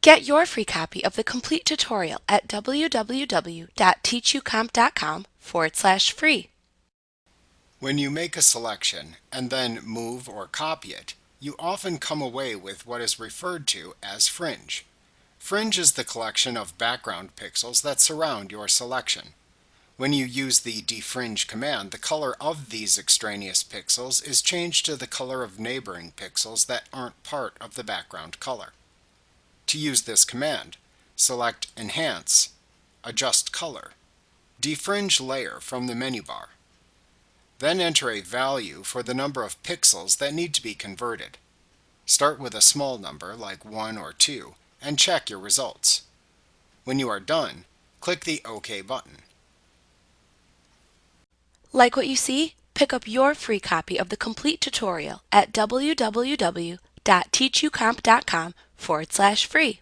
Get your free copy of the complete tutorial at www.teachucomp.com/free. When you make a selection and then move or copy it, you often come away with what is referred to as fringe. Fringe is the collection of background pixels that surround your selection. When you use the defringe command, the color of these extraneous pixels is changed to the color of neighboring pixels that aren't part of the background color. To use this command, select Enhance, Adjust Color, Defringe Layer from the menu bar. Then enter a value for the number of pixels that need to be converted. Start with a small number like 1 or 2 and check your results. When you are done, click the OK button. Like what you see? Pick up your free copy of the complete tutorial at www.teachucomp.com/free.